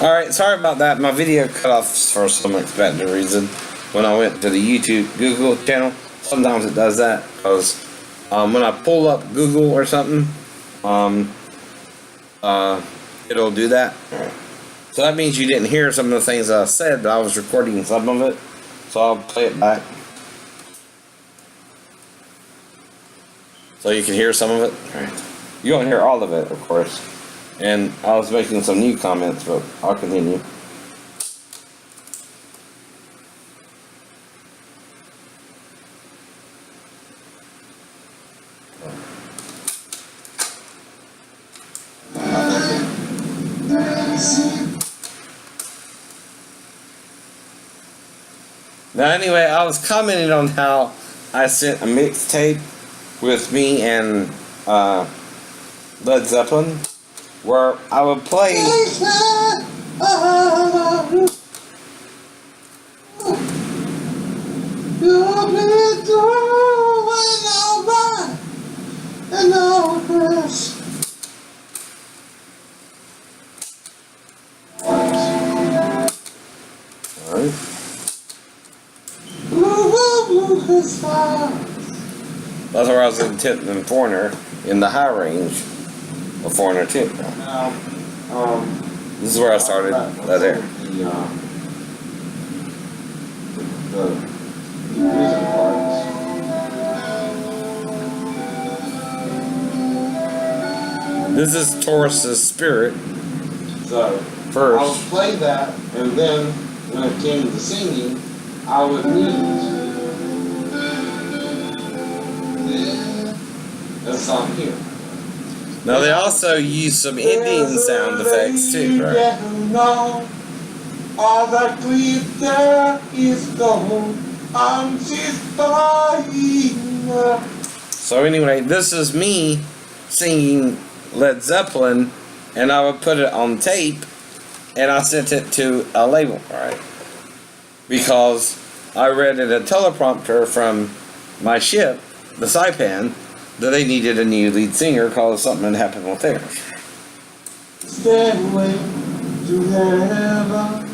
Alright, sorry about that. My video cut off for some unexpected reason when I went to the YouTube Google channel. Sometimes it does that because when I pull up Google or something, it'll do that. So that means you didn't hear some of the things I said, but I was recording some of it. So I'll play it back so you can hear some of it. You won't hear all of it, of course. And I was making some new comments, but I'll continue. Now anyway, I was commenting on how I sent a mixtape with me and Led Zeppelin, where I would play that's where I was in Foreigner in the high range of Foreigner 2. This is where I started right there. This is Taurus's Spirit. So first, I would play that, and then when it came to singing, I would mute this song here. Now they also use some Indian sound effects too, right? All that glitter is gold, she's buying. So anyway, this is me singing Led Zeppelin, and I would put it on tape, and I sent it to a label, right? Because I read in a teleprompter from my ship, the Saipan, that they needed a new lead singer because something had happened with theirs. Stairway to heaven.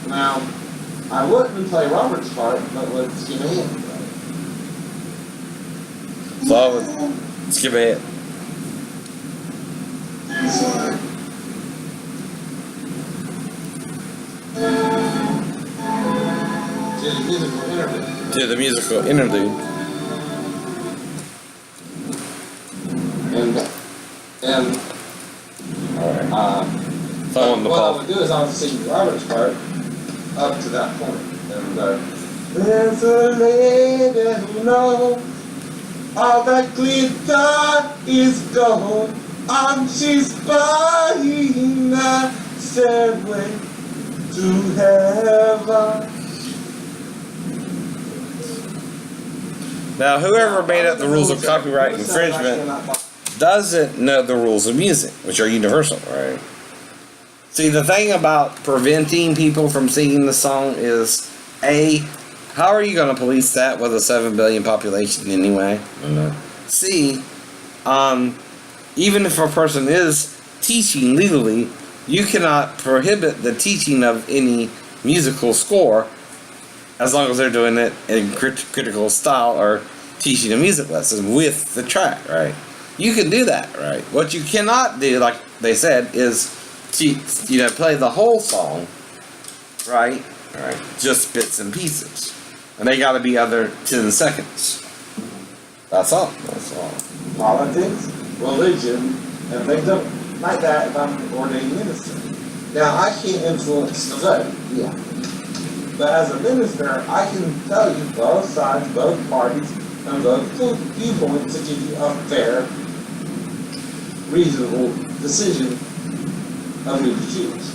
Now, I wouldn't play Robert's part, but let's give it in. So I would skip ahead. To the musical interlude. And alright. What I would do is I would sing Robert's part up to that point. And there's a lady who knows all that glitter is gold, and she's buying a stairway to heaven. Now, whoever made up the rules of copyright infringement doesn't know the rules of music, which are universal, right? See, the thing about preventing people from singing the song is, A, how are you going to police that with a 7 billion population anyway? C, even if a person is teaching legally, you cannot prohibit the teaching of any musical score as long as they're doing it in critical style or teaching a music lesson with the track, right? You can do that, right? What you cannot do, like they said, is play the whole song, right? All right, just bits and pieces, and they got to be under 10 seconds. That's all. That's all. Politics, religion, and things like that. If I'm an ordained minister, now I can't influence the vote. Yeah. But as a minister, I can tell you both sides, both parties, and both viewpoints to give you a fair, reasonable decision of who to choose.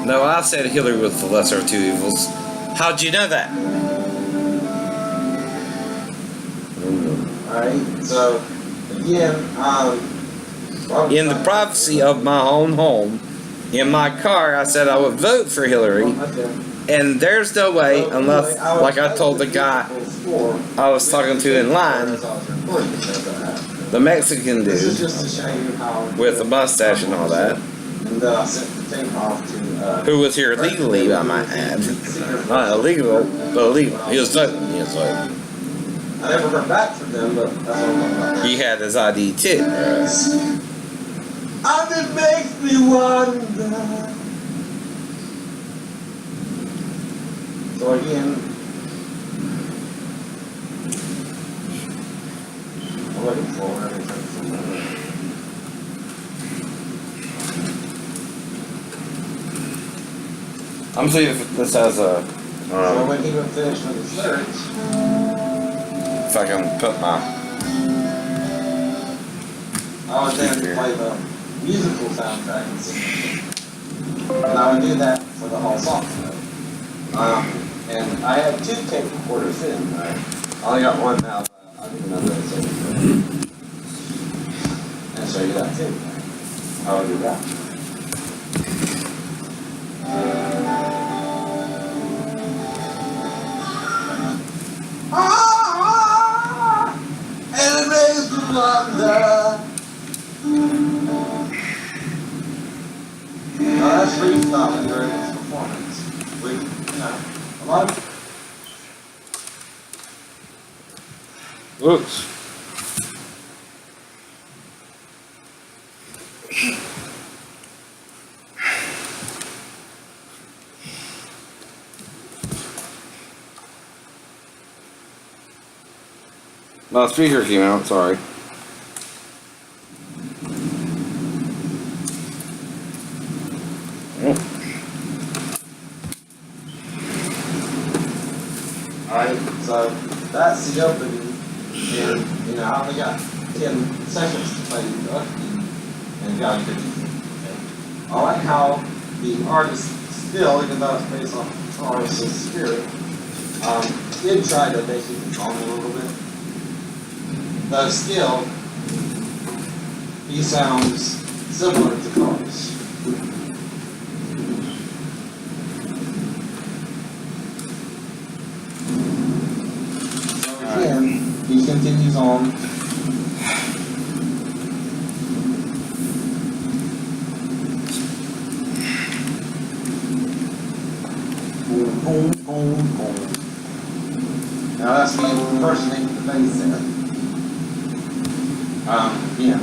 No, I said Hillary was the lesser of two evils. How'd you know that? Alright, so, again, in the privacy of my own home, in my car, I said I would vote for Hillary, And there's no way, unless, like I told the guy I was talking to in line, the Mexican dude with the mustache and all that, who was here legally, I might add. Not illegal, but illegal. He was like, I never heard back from them, but that's what I'm talking about. he had his ID too. And it makes me wonder. So again, I'm looking for everything. I'm seeing if this has a. So when he would finish with his lyrics, If I can put my. I would then play the musical soundtrack and sing it. And I would do that for the whole song. And I had 2 tape recorders in. I only got one now, but I'll give another tape recorder. And show you that too. How I do that. And it makes me wonder. Now that's freestyling during this performance. A lot of Whoops. My speaker came out, sorry. Alright, so that's the opening, and I only got 10 seconds to play the opening, and got a good music. Okay. I like how the artist still, even though it's based on the artist's spirit, did try to make it his own a little bit. But still, he sounds similar to Cars. Again, he continues on. Boom, boom, boom, boom. Now that's me impersonating the bass there. Yeah.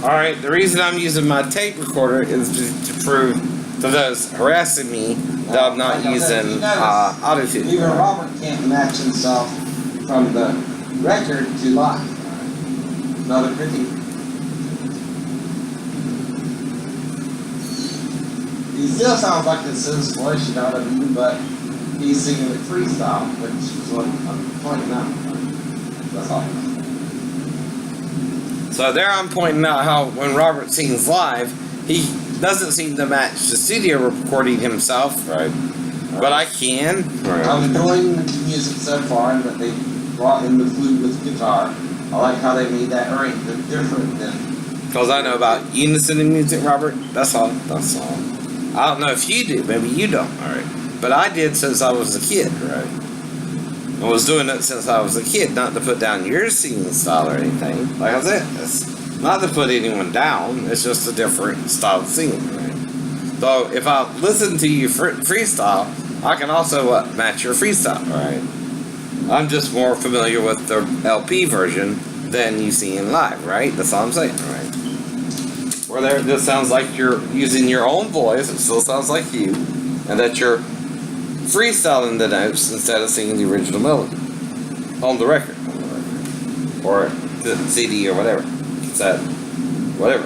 Alright, the reason I'm using my tape recorder is to prove to those harassing me that I'm not using Auto-Tune. Even Robert can't match himself from the record to live. Another critique. He still sounds like it's his voice, you know what I mean, but he's singing it freestyle, which is what I'm pointing out. That's all. So there I'm pointing out how when Robert sings live, he doesn't seem to match the studio recording himself. Right. But I can. Right. I'm enjoying the music so far that they brought in the flute with guitar. I like how they made that arrangement different than... Because I know about unison in music, Robert. That's all. That's all. I don't know if you do. Maybe you don't. Alright. But I did since I was a kid, right? I was doing it since I was a kid, not to put down your singing style or anything. Like I said, it's not to put anyone down. It's just a different style of singing, right? So if I listen to you freestyle, I can also match your freestyle, right? I'm just more familiar with the LP version than you see in live, right? That's all I'm saying, right? Where there it just sounds like you're using your own voice, it still sounds like you, and that you're freestyling the notes instead of singing the original melody on the record, or the CD or whatever. It's that whatever.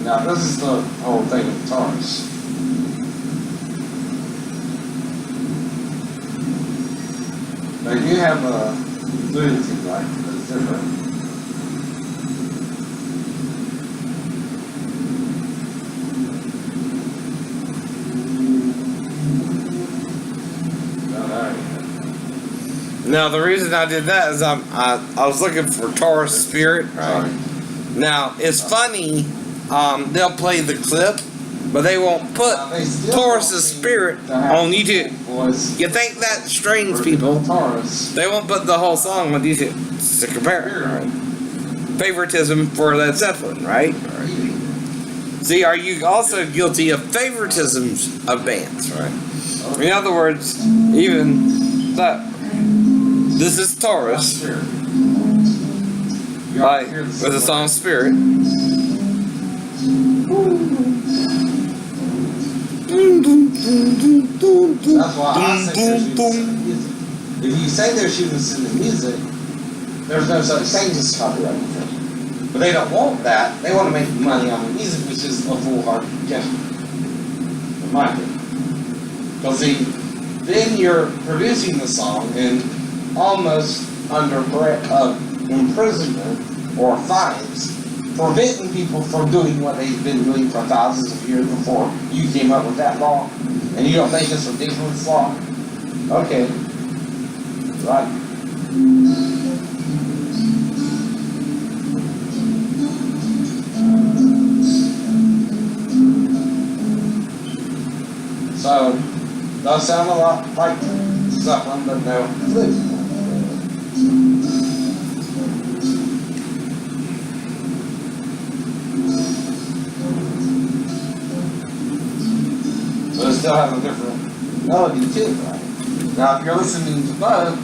Now this is the whole thing with guitars. They do have a lunacy, right? That's different. Now the reason I did that is I was looking for Taurus Spirit. Right. Now it's funny. They'll play the clip, but they won't put Taurus's Spirit on YouTube. You think that strains people? They won't put the whole song on YouTube to compare it. Right? Favoritism for Led Zeppelin, right? See, are you also guilty of favoritisms of bands, right? In other words, even that. This is Taurus, right, with the song Spirit. That's why I say they're shooting music. If you say they're shooting the music, there's no such thing as copyright infringement. But they don't want that. They want to make money on the music, which is a foolhardy gesture, in my opinion. Because then you're producing the song and almost under threat of imprisonment or fines, preventing people from doing what they've been doing for thousands of years before you came up with that law. And you don't think it's a ridiculous law? Okay. Right. So, those sound a lot like Zeppelin, but no flute. But it still has a different melody too, right? Now, if you're listening to both,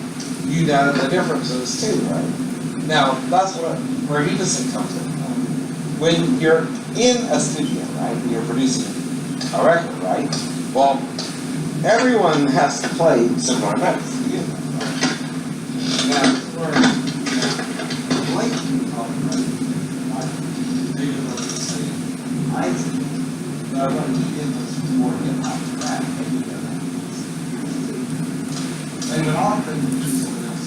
you know the differences too, right? Now, that's where unison comes in. When you're in a studio, right, and you're producing a record, right? Well, everyone has to play similar notes. Now, we're blanking on it, right? Maybe let's say Isaac. But when you get this more hip-hop track, maybe you know that. They would often do something else.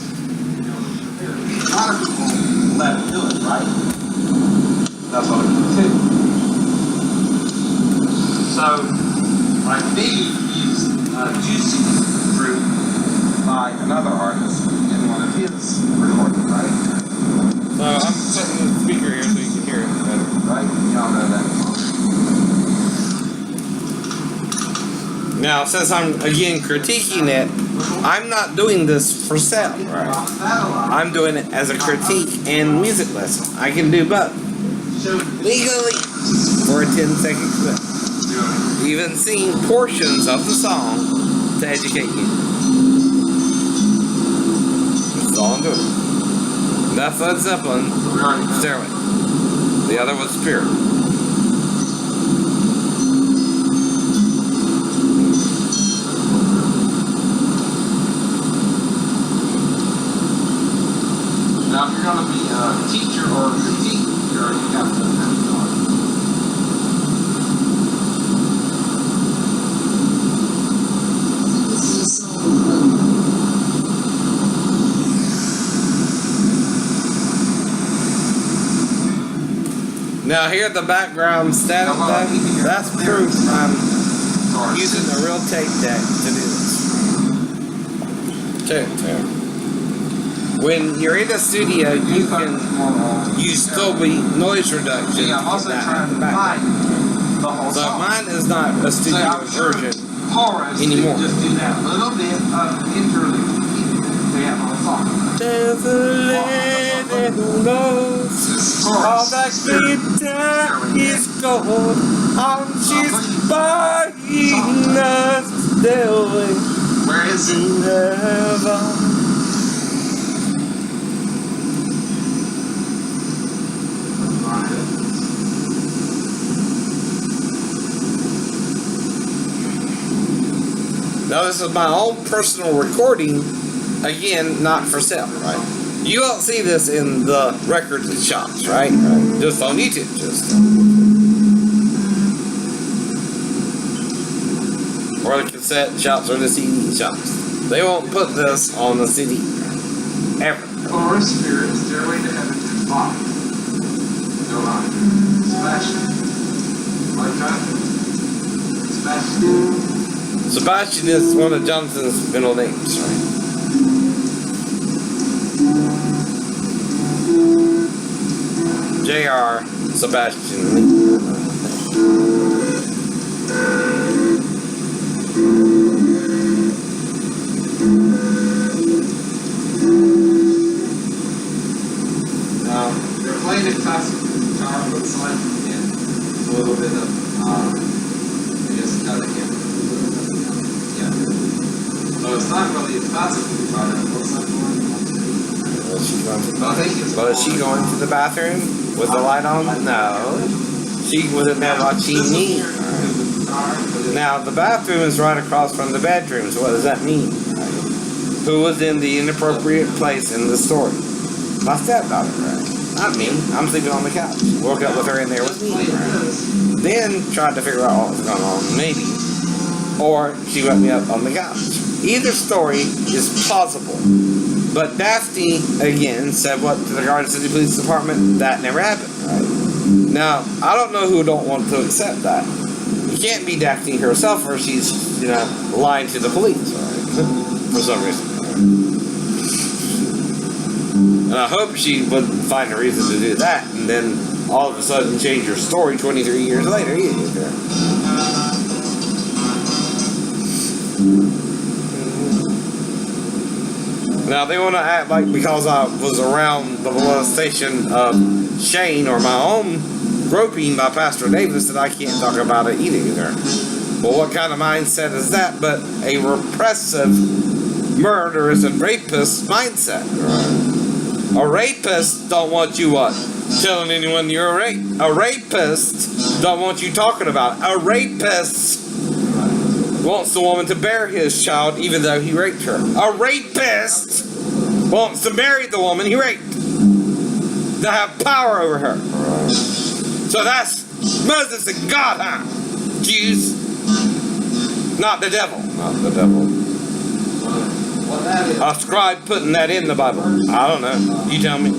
A lot of people let them do it, right? That's what we do too. So, like me, used Juicy Fruit by another artist in one of his recordings, right? So I'm setting the speaker here so you can hear it better. Right? Y'all know that. Now, since I'm again critiquing it, I'm not doing this for sale, right? I'm doing it as a critique and music lesson. I can do both. Legally for a 10-second clip. Even seeing portions of the song to educate you. That's all I'm doing. That's Led Zeppelin, Stairway. The other was Spirit. Now, if you're going to be a teacher or a critique, you have to have it on. Now here the background static thing, that's proof I'm using a real tape deck to do this. Okay. When you're in a studio, you can use Dolby noise reduction. I'm also trying to find the whole so song. mine is not a studio version anymore. Just do that little bit of interlude. They have a song. There's a lady who knows all that glitter is gold. And she's buying us a stairway. Where is it? Heaven. Now this is my own personal recording, again, not for sale, right? You won't see this in the records and shops, right? Just on YouTube, or the cassette shops or the CD shops. They won't put this on the CD. Ever. Or Spirit, Stairway to Heaven, and Bob. No lie. Sebastian. Like that? Sebastian. Sebastian is one of Jonathan's middle names, right? J.R. Sebastian Lee. Now, they're playing it classical guitar, but it's like in a little bit of, I guess, another hymn. Yeah. So it's not really a classical guitar, it looks like one. But is she going to the bathroom with the light on? No. She was in there watching me. Now, the bathroom is right across from the bedroom, so what does that mean? Who was in the inappropriate place in the story? My stepdaughter, right? Not me. I'm sleeping on the couch. Woke up with her in there with me. Right? Then tried to figure out what was going on, maybe. Or she woke me up on the couch. Either story is plausible. But Daphne, again, said what to the Garden City Police Department? That never happened, right? Now, I don't know who don't want to accept that. It can't be Daphne herself, or she's, lying to the police, right? For some reason. And I hope she wouldn't find a reason to do that, and then all of a sudden change her story 23 years later. Now they want to act like because I was around the molestation of Shane or my own groping by Pastor Davis that I can't talk about it either. Well, what kind of mindset is that but a repressive, murderous, and rapist mindset? A rapist don't want you what? Telling anyone you're a rape. A rapist don't want you talking about it. A rapist wants the woman to bear his child even though he raped her. A rapist wants to marry the woman he raped. To have power over her. So that's Moses and God, huh? Jews. Not the devil. Not the devil. A scribe putting that in the Bible. I don't know. You tell me.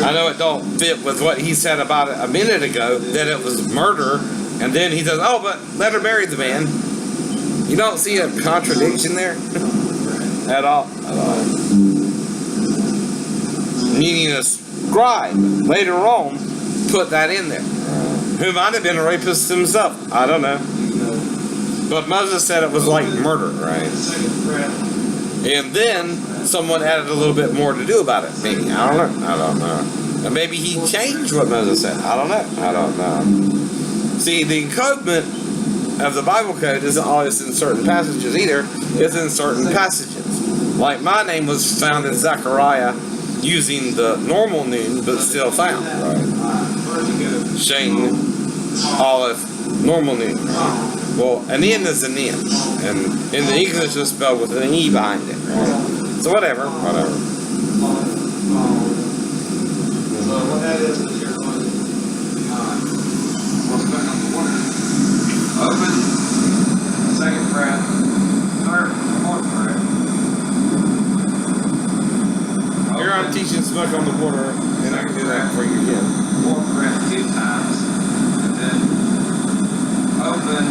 I know it don't fit with what he said about it a minute ago, that it was murder. And then he says, oh, but let her marry the man. You don't see a contradiction there? At all. At all. Meaning a scribe later on put that in there. Who might have been a rapist himself. I don't know. But Moses said it was like murder, right? And then someone added a little bit more to do about it. Maybe. I don't know. And maybe he changed what Moses said. I don't know. See, the encodement of the Bible code isn't always in certain passages either. It's in certain passages. Like my name was found in Zechariah using the normal noon, but still found. Right? Shane, Aleph, normal noon. Right? Well, an N is an N. And in the English it's spelled with an E behind it. Right? So whatever. So what that is you're going to open, second breath, third, fourth breath. Here I'm teaching smoke on the border, and I can do that for you again. Fourth breath 2 times, and then open.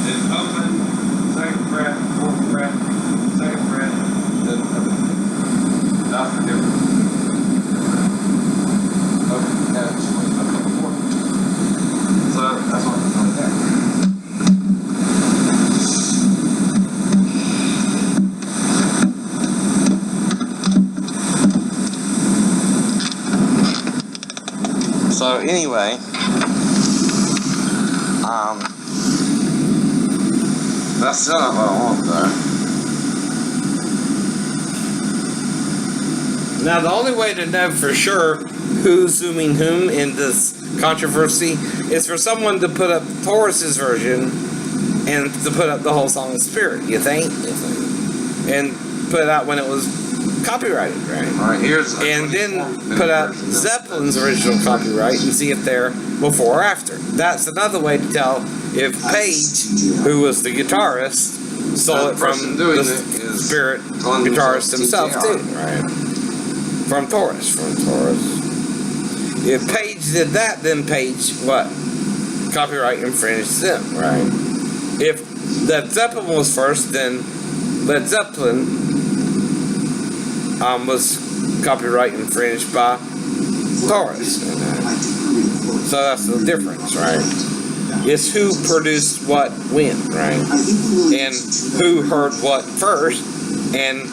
Then open, second breath, fourth breath, second breath, then open. That's the difference. So that's what I'm doing there. So anyway, that's still not what I want though. Now the only way to know for sure who's zooming whom in this controversy is for someone to put up Taurus's version and to put up the whole song of Spirit, you think? And put it out when it was copyrighted, right? Alright, here's And then put out Zeppelin's original copyright and see if they're before or after. That's another way to tell if Page, who was the guitarist, stole it from the Spirit guitarist himself too, right? From Taurus. If Page did that, then Page, what? Copyright infringed them, right? If Led Zeppelin was first, then Led Zeppelin was copyright infringed by Taurus. So that's the difference, right? It's who produced what when, right? And who heard what first, and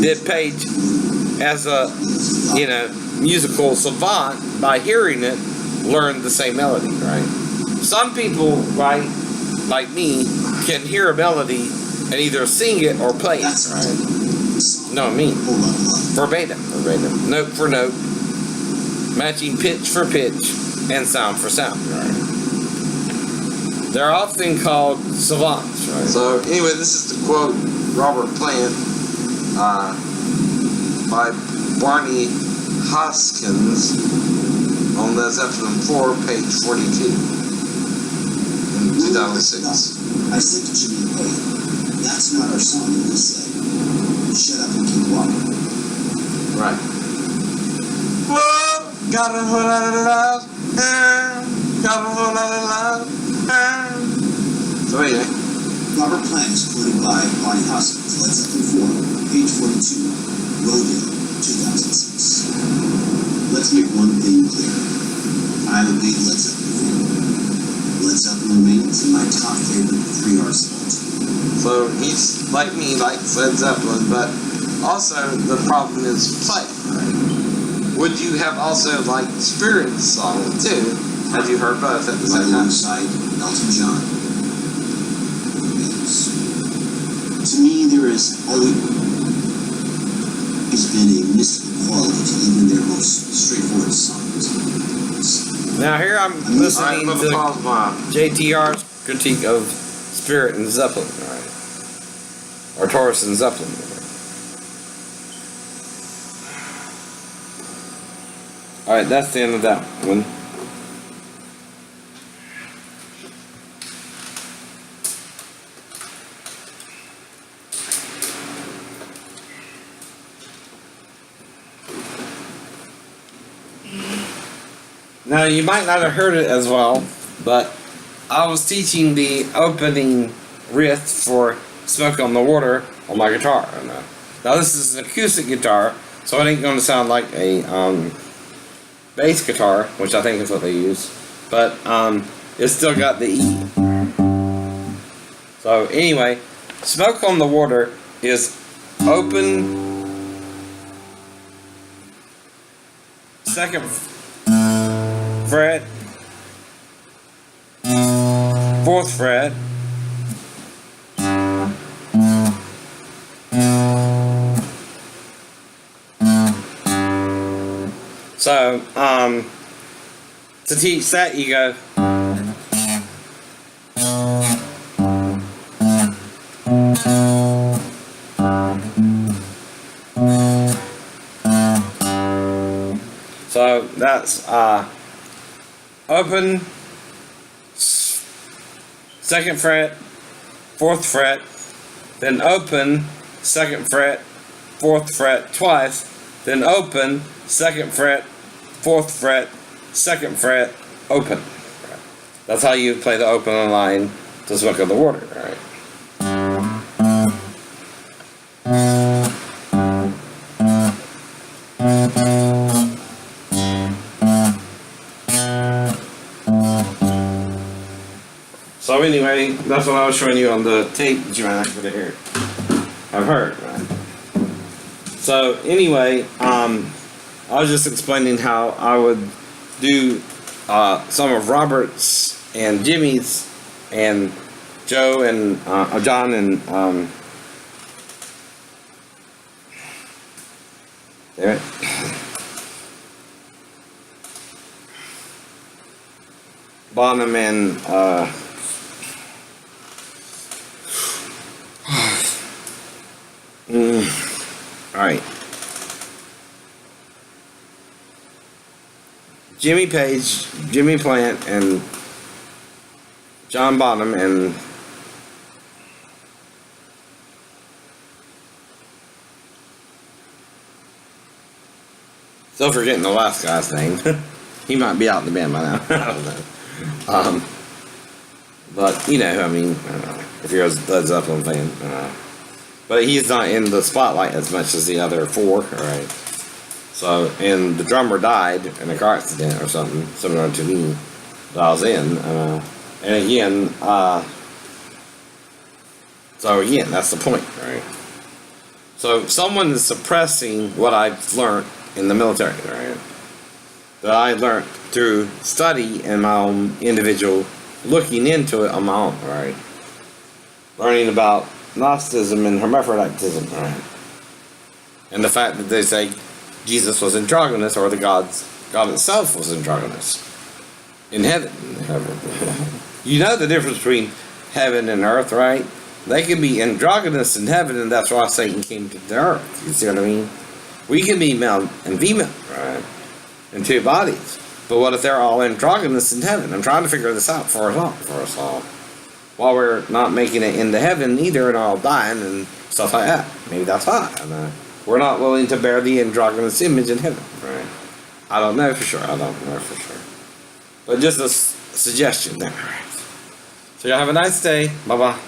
did Page, as a musical savant, by hearing it, learn the same melody, right? Some people, right, like me, can hear a melody and either sing it or play it, right? No, me. Verbatim, note for note, matching pitch for pitch, and sound for sound, right? They're often called savants, right? So, anyway, this is to quote Robert Plant by Barney Hoskins on Led Zeppelin 4, page 42 in 2006. I said to Jimmy, hey, that's not our song, and he said, shut up and keep walking. Right. Whoa, got a whole lot of love, got a whole lot of love. So anyway. Robert Plant is quoted by Barney Hoskins, Led Zeppelin 4, page 42, Rodeo, 2006. Let's make one thing clear. I'm a big Led Zeppelin fan. Led Zeppelin remains in my top favorite 3 arsenals. So he's like me, likes Led Zeppelin, but also the problem is play. Right? Would you have also liked Spirit's song too? Have you heard both at the same time? Alongside Elton John. Because to me, there has always been a mystical quality to even their most straightforward songs. Now here I'm listening to to JTR's critique of Spirit and Zeppelin, right? Or Taurus and Zeppelin. Alright, that's the end of that one. Now, you might not have heard it as well, but I was teaching the opening riff for Smoke on the Water on my guitar. Now, this is an acoustic guitar, so it ain't going to sound like a bass guitar, which I think is what they use, but it's still got the E. So, anyway, Smoke on the Water is open, second fret, 4th fret, so to teach that you go so that's open, 2nd fret, 4th fret, then open, 2nd fret, 4th fret twice, then open, 2nd fret, 4th fret, 2nd fret, open. That's how you play the open line to Smoke on the Water, right? So anyway, that's what I was showing you on the tape that you might not be able to hear. I've heard, right? So anyway, I was just explaining how I would do some of Robert's and Jimmy's and Joe and John and there it. Bonham and all right. Jimmy Page, Jimmy Plant, and John Bonham, and still forgetting the last guy's name. He might be out in the band by now. I don't know. But you know, I mean, I don't know, if you're a Led Zeppelin fan, but he's not in the spotlight as much as the other four. All right. So, and the drummer died in a car accident or something similar to me that I was in. And again, so again, that's the point, right? So someone is suppressing what I've learned in the military, right? That I learned through study and my own individual looking into it on my own, right? Learning about Gnosticism and hermaphroditism, right? And the fact that they say Jesus was androgynous, or God itself was androgynous in heaven. You know the difference between heaven and earth, right? They can be androgynous in heaven, and that's why Satan came to the earth. You see what I mean? We can be male and female, right? In two bodies. But what if they're all androgynous in heaven? I'm trying to figure this out for us all. While we're not making it into heaven either, and all dying and stuff like that. Maybe that's why. We're not willing to bear the androgynous image in heaven, right? I don't know for sure. But just a suggestion there. So y'all have a nice day. Bye-bye.